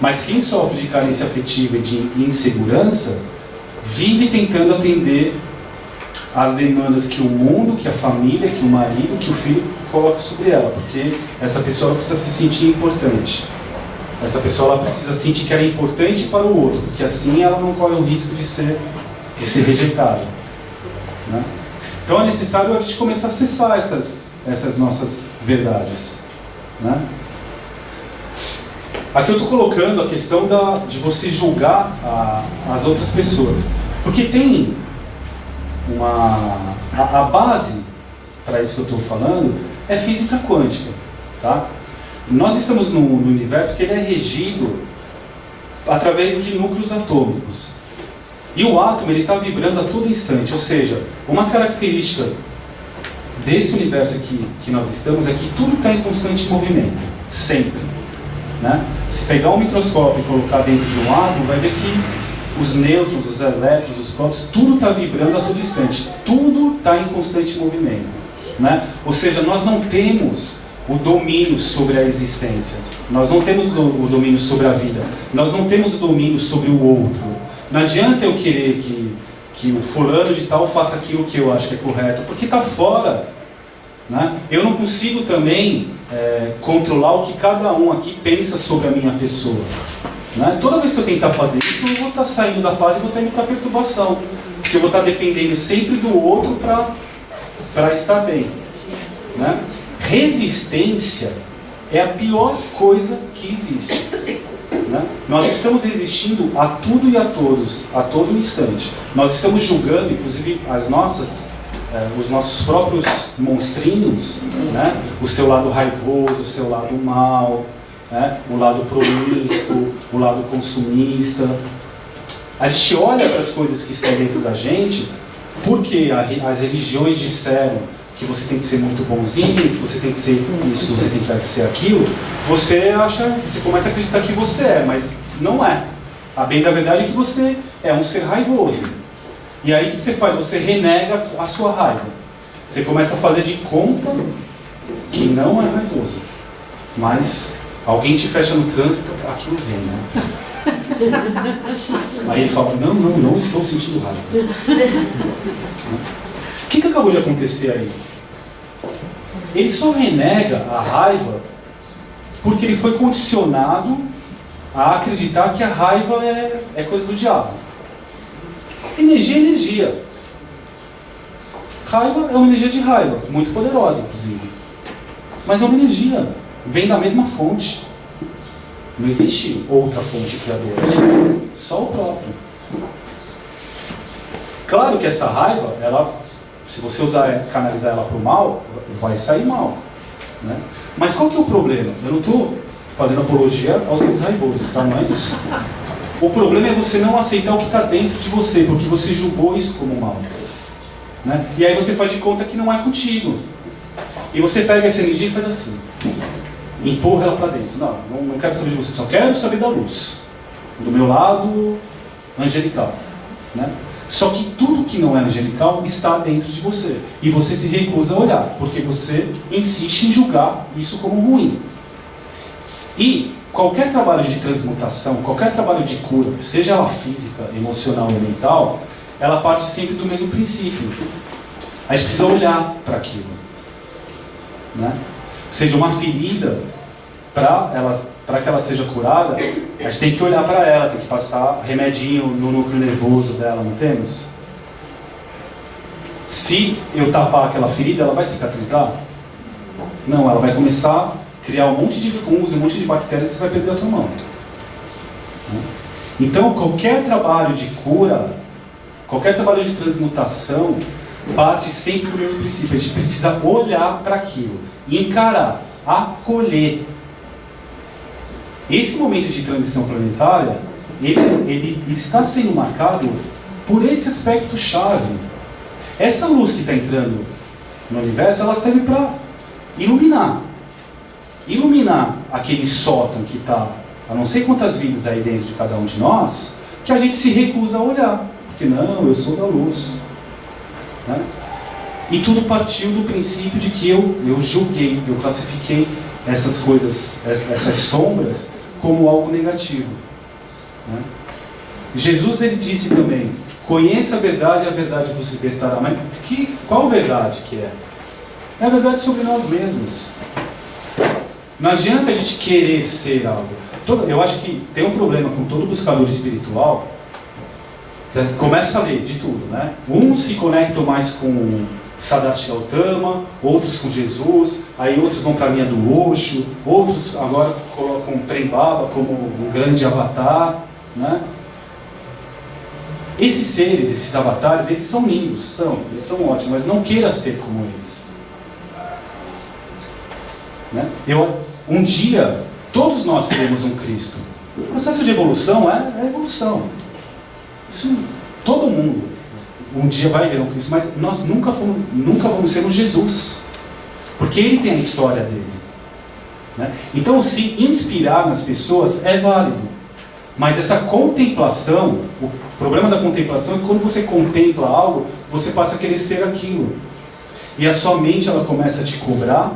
Mas quem sofre de carência afetiva e de insegurança, vive tentando atender às demandas que o mundo, que a família, que o marido, que o filho coloca sobre ela. Porque essa pessoa precisa se sentir importante. Essa pessoa ela precisa sentir que ela é importante para o outro, porque assim ela não corre o risco de ser rejeitada. Né? Então é necessário a gente começar a acessar essas nossas verdades. Né? Aqui eu estou colocando a questão de você julgar as outras pessoas. Porque tem a base para isso que eu estou falando é física quântica. Tá? Nós estamos num universo que ele é regido através de núcleos atômicos. E o átomo está vibrando a todo instante. Ou seja, uma característica desse universo que nós estamos é que tudo está em constante movimento. Sempre. Né? Se pegar um microscópio e colocar dentro de um átomo, vai ver que os nêutrons, os elétrons, os prótons, tudo está vibrando a todo instante. Tudo está em constante movimento. Né? Ou seja, nós não temos o domínio sobre a existência. Nós não temos o domínio sobre a vida. Nós não temos o domínio sobre o outro. Não adianta eu querer que o fulano de tal faça aquilo que eu acho que é correto, porque está fora. Né? Eu não consigo também controlar o que cada um aqui pensa sobre a minha pessoa. Né? Toda vez que eu tentar fazer isso, eu vou estar saindo da paz e vou estar indo para a perturbação. Porque eu vou estar dependendo sempre do outro para estar bem. Né? Resistência é a pior coisa que existe. Né? Nós estamos resistindo a tudo e a todos, a todo instante. Nós estamos julgando, inclusive, os nossos próprios monstrinhos, né? O seu lado raivoso, o seu lado mau, né? O lado promíscuo, o lado consumista. A gente olha para as coisas que estão dentro da gente porque as religiões disseram que você tem que ser muito bonzinho, que você tem que ser isso, que você tem que ser aquilo. Você começa a acreditar que você é, mas não é. A bem da verdade é que você é um ser raivoso. E aí o que você faz? Você renega a sua raiva. Você começa a fazer de conta que não é raivoso. Mas alguém te fecha no trânsito, aquilo vem, né? Aí ele fala, não estou sentindo raiva. O que acabou de acontecer aí? Ele só renega a raiva porque ele foi condicionado a acreditar que a raiva é coisa do diabo. Energia é energia. Raiva é uma energia de raiva, muito poderosa, inclusive. Mas é uma energia, vem da mesma fonte. Não existe outra fonte criadora, só o próprio. Claro que essa raiva, se você canalizar ela para o mal, vai sair mal. Né? Mas qual que é o problema? Eu não estou fazendo apologia aos seres raivosos, tá? Não é isso. O problema é você não aceitar o que está dentro de você, porque você julgou isso como mal. Né? E aí você faz de conta que não é contigo. E você pega essa energia e faz assim. Empurra ela para dentro. Não quero saber de você, só quero saber da luz. Do meu lado angelical. Né? Só que tudo que não é angelical está dentro de você. E você se recusa a olhar, porque você insiste em julgar isso como ruim. E qualquer trabalho de transmutação, qualquer trabalho de cura, seja ela física, emocional ou mental, ela parte sempre do mesmo princípio. A gente precisa olhar para aquilo, né? Seja uma ferida, para que ela seja curada, a gente tem que olhar para ela, tem que passar remedinho no núcleo nervoso dela, não temos? Se eu tapar aquela ferida, ela vai cicatrizar? Não, ela vai começar a criar um monte de fungos, um monte de bactérias e você vai perder a tua mão. Então, qualquer trabalho de cura, qualquer trabalho de transmutação, parte sempre do mesmo princípio. A gente precisa olhar para aquilo, encarar, acolher. Esse momento de transição planetária, ele está sendo marcado por esse aspecto chave. Essa luz que está entrando no universo, ela serve para iluminar aquele sótão que está a não sei quantas vidas aí dentro de cada um de nós, que a gente se recusa a olhar, porque não, eu sou da luz, né? E tudo partiu do princípio de que eu julguei, eu classifiquei essas coisas, essas sombras, como algo negativo, né? Jesus, ele disse também: conheça a verdade e a verdade vos libertará. Mas qual verdade que é? É a verdade sobre nós mesmos. Não adianta a gente querer ser algo. Eu acho que tem um problema com todo buscador espiritual. Começa a ler de tudo, né? Uns se conectam mais com Siddhartha Gautama, outros com Jesus, aí outros vão para a linha do Osho, outros agora colocam Prem Baba como um grande avatar, né? Esses seres, esses avatares, eles são lindos, eles são ótimos, mas não queira ser como eles, né? Um dia, todos nós seremos um Cristo. O processo de evolução é evolução. Isso, todo mundo um dia vai ver um Cristo, mas nós nunca vamos ser um Jesus, porque ele tem a história dele, né? Então, se inspirar nas pessoas é válido, mas essa contemplação, o problema da contemplação é que quando você contempla algo, você passa a querer ser aquilo, e a sua mente, ela começa a te cobrar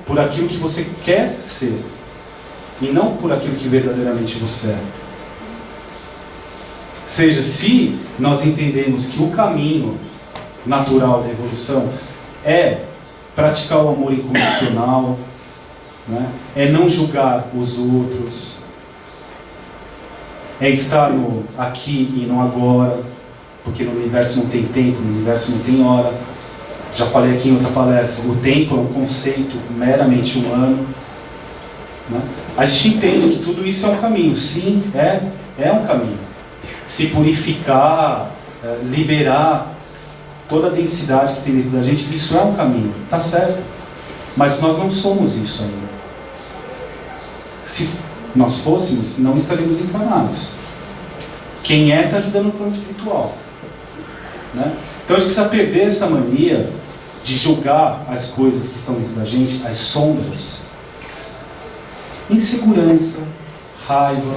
por aquilo que você quer ser, e não por aquilo que verdadeiramente você é. Ou seja, se nós entendemos que o caminho natural da evolução é praticar o amor incondicional, né? É não julgar os outros, é estar no aqui e no agora, porque no universo não tem tempo, no universo não tem hora. Já falei aqui em outra palestra, o tempo é um conceito meramente humano, né? A gente entende que tudo isso é um caminho. Sim, é um caminho. Se purificar, liberar toda a densidade que tem dentro da gente, isso é um caminho, está certo. Mas nós não somos isso ainda. Se nós fôssemos, não estaríamos encarnados. Quem está ajudando no plano espiritual, né? Então a gente precisa perder essa mania de julgar as coisas que estão dentro da gente, as sombras. Insegurança, raiva,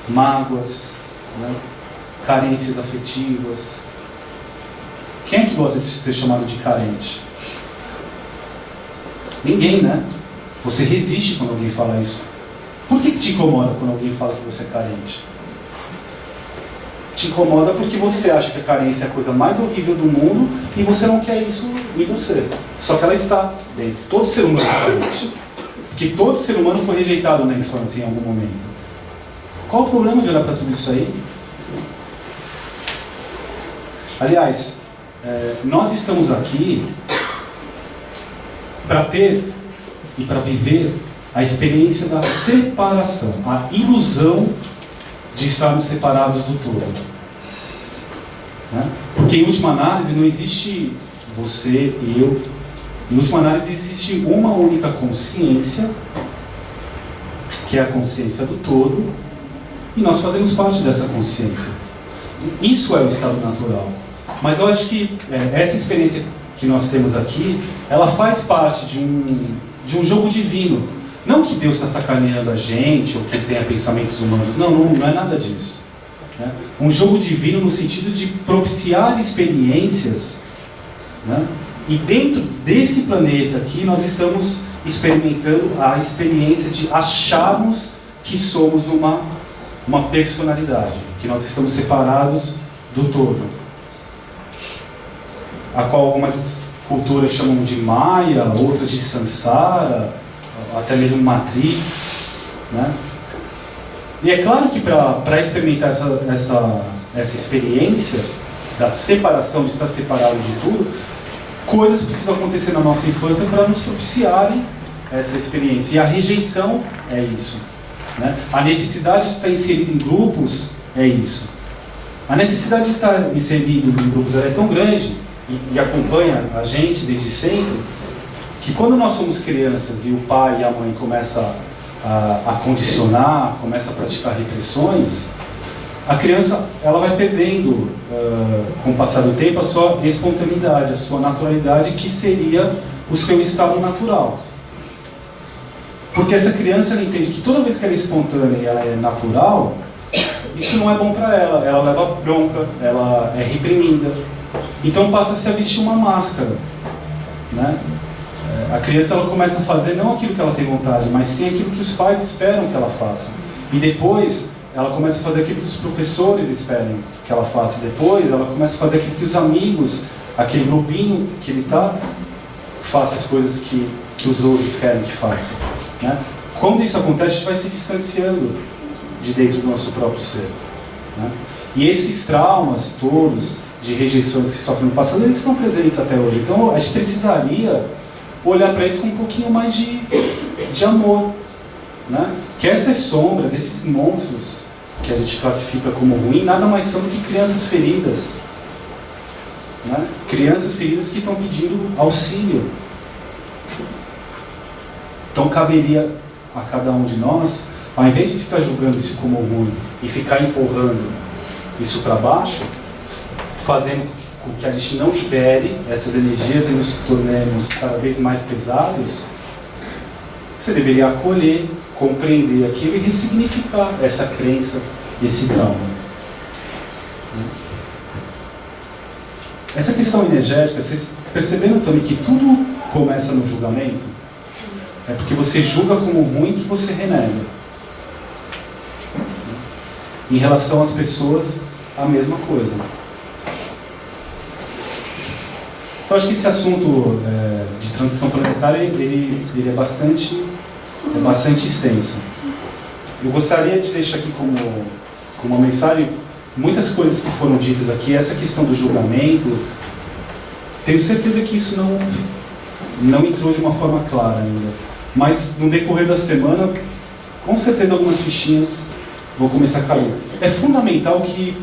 mágoas, né? Carências afetivas. Quem é que gosta de ser chamado de carente? Ninguém, né? Você resiste quando alguém fala isso. Por que te incomoda quando alguém fala que você é carente? Te incomoda porque você acha que a carência é a coisa mais horrível do mundo e você não quer isso em você. Só que ela está dentro. Todo ser humano é carente. Porque todo ser humano foi rejeitado na infância em algum momento. Qual o problema de olhar para tudo isso aí? Aliás, nós estamos aqui para ter e para viver a experiência da separação, a ilusão de estarmos separados do todo, né? Porque em última análise não existe você e eu. Em última análise existe uma única consciência, que é a consciência do todo, e nós fazemos parte dessa consciência. Isso é o estado natural. Mas eu acho que essa experiência que nós temos aqui, ela faz parte de um jogo divino. Não que Deus está sacaneando a gente, ou que ele tenha pensamentos humanos. Não é nada disso, né? Um jogo divino no sentido de propiciar experiências, né? E dentro desse planeta aqui, nós estamos experimentando a experiência de acharmos que somos uma personalidade, que nós estamos separados do todo, a qual algumas culturas chamam de Maya, outras de Sansara, até mesmo Matrix, né? E é claro que para experimentar essa experiência da separação, de estar separado de tudo, coisas precisam acontecer na nossa infância para nos propiciarem essa experiência. E a rejeição é isso, né? A necessidade de estar inserido em grupos é isso. A necessidade de estar inserido em grupos é tão grande e acompanha a gente desde sempre, que quando nós somos crianças e o pai e a mãe começam a condicionar, começa a praticar repressões, a criança ela vai perdendo, com o passar do tempo, a sua espontaneidade, a sua naturalidade, que seria o seu estado natural. Porque essa criança ela entende que toda vez que ela é espontânea e ela é natural, isso não é bom para ela, ela leva bronca, ela é reprimida. Então passa-se a vestir uma máscara, né? A criança ela começa a fazer não aquilo que ela tem vontade, mas sim aquilo que os pais esperam que ela faça. E depois ela começa a fazer aquilo que os professores esperam que ela faça. Depois ela começa a fazer aquilo que os amigos, aquele grupinho que ele está, faça as coisas que os outros querem que faça, né? Quando isso acontece, a gente vai se distanciando de dentro do nosso próprio ser, né? E esses traumas todos de rejeições que sofrem no passado, eles estão presentes até hoje. Então a gente precisaria olhar para isso com um pouquinho mais de amor, né? Que essas sombras, esses monstros que a gente classifica como ruim, nada mais são do que crianças feridas, né? Crianças feridas que estão pedindo auxílio. Então caberia a cada um de nós, ao invés de ficar julgando isso como ruim e ficar empurrando isso para baixo, fazendo com que a gente não libere essas energias e nos tornemos cada vez mais pesados, você deveria acolher, compreender aquilo e ressignificar essa crença, esse trauma. Essa questão energética, vocês perceberam também que tudo começa no julgamento? É porque você julga como ruim que você renega. Em relação às pessoas, a mesma coisa. Então, acho que esse assunto de transição planetária ele é bastante extenso. Eu gostaria de deixar aqui como uma mensagem muitas coisas que foram ditas aqui. Essa questão do julgamento, tenho certeza que isso não entrou de uma forma clara ainda. Mas no decorrer da semana, com certeza algumas fichinhas vão começar a cair. É fundamental que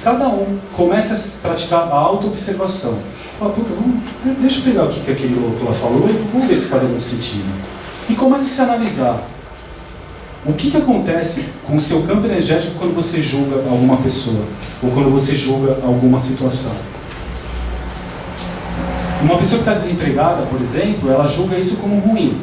cada um comece a praticar a auto-observação. Fala, puta, deixa eu pegar o que aquele louco lá falou, vamos ver se faz algum sentido. E comece a se analisar. O que acontece com o seu campo energético quando você julga alguma pessoa? Ou quando você julga alguma situação? Uma pessoa que está desempregada, por exemplo, ela julga isso como ruim.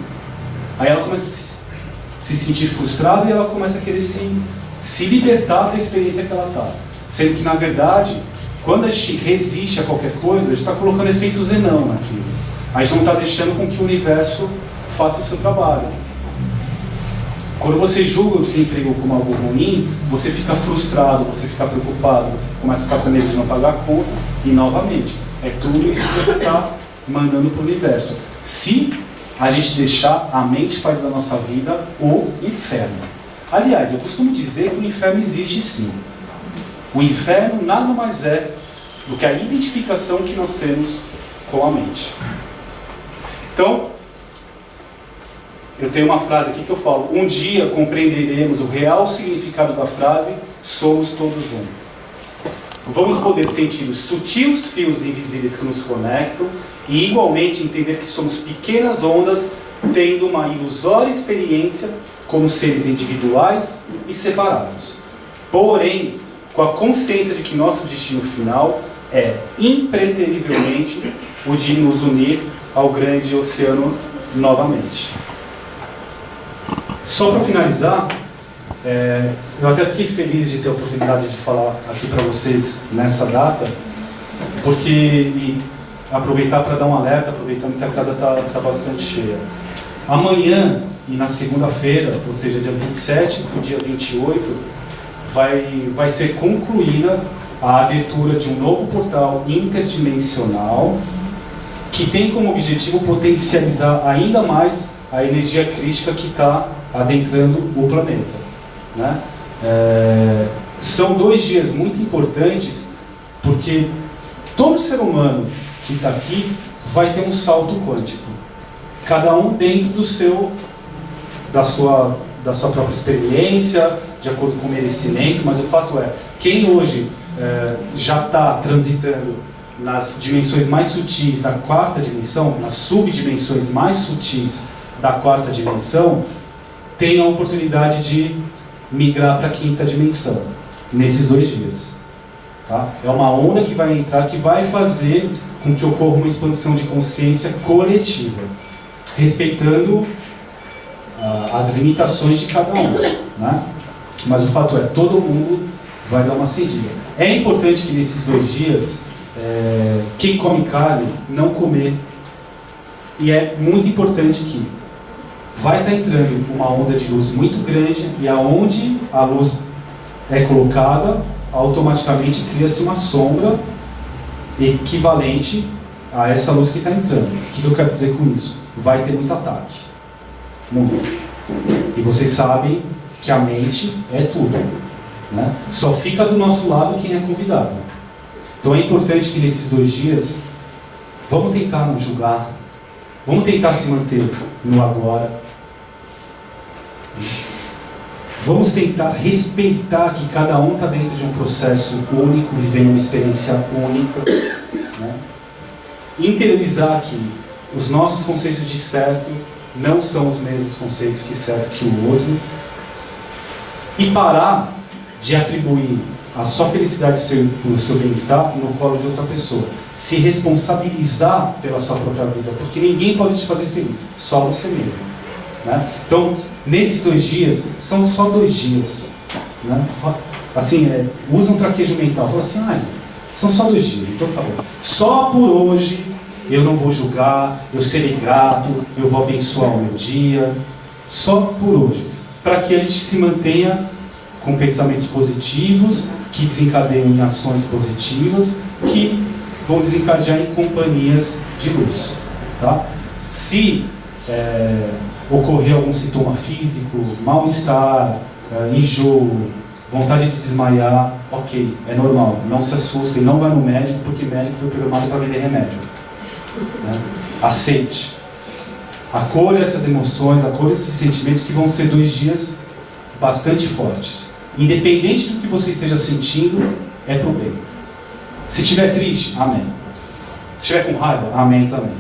Aí ela começa a se sentir frustrada e ela começa a querer se libertar da experiência que ela está. Sendo que, na verdade, quando a gente resiste a qualquer coisa, a gente está colocando efeito zenão naquilo. A gente não está deixando com que o universo faça o seu trabalho. Quando você julga o desemprego como algo ruim, você fica frustrado, você fica preocupado, você começa a ficar com medo de não pagar a conta, e novamente, é tudo isso que você está mandando para o universo. Se a gente deixar, a mente faz da nossa vida o inferno. Aliás, eu costumo dizer que o inferno existe sim. O inferno nada mais é do que a identificação que nós temos com a mente. Então, eu tenho uma frase aqui que eu falo: um dia compreenderemos o real significado da frase, somos todos um. Vamos poder sentir os sutis fios invisíveis que nos conectam e igualmente entender que somos pequenas ondas tendo uma ilusória experiência como seres individuais e separados. Porém, com a consciência de que nosso destino final é impreterivelmente o de nos unir ao grande oceano novamente. Só para finalizar, eu até fiquei feliz de ter a oportunidade de falar aqui para vocês nessa data, porque aproveitar para dar um alerta, aproveitando que a casa está bastante cheia. Amanhã e na segunda-feira, ou seja, dia 27 para o dia 28, vai ser concluída a abertura de um novo portal interdimensional que tem como objetivo potencializar ainda mais a energia crística que está adentrando o planeta, né? São 2 dias muito importantes porque todo ser humano que está aqui vai ter um salto quântico, cada um dentro da sua própria experiência, de acordo com o merecimento, mas o fato é, quem hoje já está transitando nas dimensões mais sutis da 4ª dimensão, nas subdimensões mais sutis da 4ª dimensão, tem a oportunidade de migrar para a 5ª dimensão, nesses 2 dias. Tá? É uma onda que vai entrar, que vai fazer com que ocorra uma expansão de consciência coletiva, respeitando as limitações de cada um, né? Mas o fato é, todo mundo vai dar uma cedida. É importante que nesses 2 dias, quem come carne, não comer. E é muito importante que vai estar entrando uma onda de luz muito grande, e aonde a luz é colocada, automaticamente cria-se uma sombra equivalente a essa luz que está entrando. O que eu quero dizer com isso? Vai ter muito ataque. Muito. E vocês sabem que a mente é tudo, né? Só fica do nosso lado quem é convidado. Então é importante que nesses 2 dias, vamos tentar não julgar, vamos tentar se manter no agora, vamos tentar respeitar que cada um está dentro de um processo único, vivendo uma experiência única, né? Interiorizar que os nossos conceitos de certo não são os mesmos conceitos que certo que o outro, e parar de atribuir a sua felicidade e o seu bem-estar no colo de outra pessoa. Se responsabilizar pela sua própria vida, porque ninguém pode te fazer feliz, só você mesmo, né? Então, nesses 2 dias, são só 2 dias, né? Assim, usa um traquejo mental, fala assim, são só 2 dias, então tá bom. Só por hoje eu não vou julgar, eu serei grato, eu vou abençoar o meu dia, só por hoje, para que a gente se mantenha com pensamentos positivos, que desencadeiam em ações positivas, que vão desencadear em companhias de luz, tá? Se ocorrer algum sintoma físico, mal-estar, enjoo, vontade de desmaiar, ok, é normal, não se assustem, não vai no médico, porque médico foi programado para vender remédio, né? Aceite, acolha essas emoções, acolha esses sentimentos, que vão ser 2 dias bastante fortes. Independente do que você esteja sentindo, é pro bem. Se estiver triste, amém. Se estiver com raiva, amém também.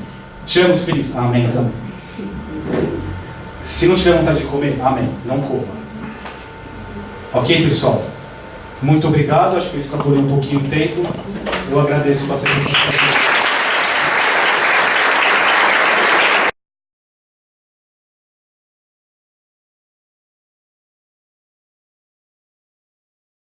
Se estiver muito feliz, amém também. Se não tiver vontade de comer, amém, não coma. Ok, pessoal? Muito obrigado, acho que eu extrapolei um pouquinho o tempo. Eu agradeço bastante.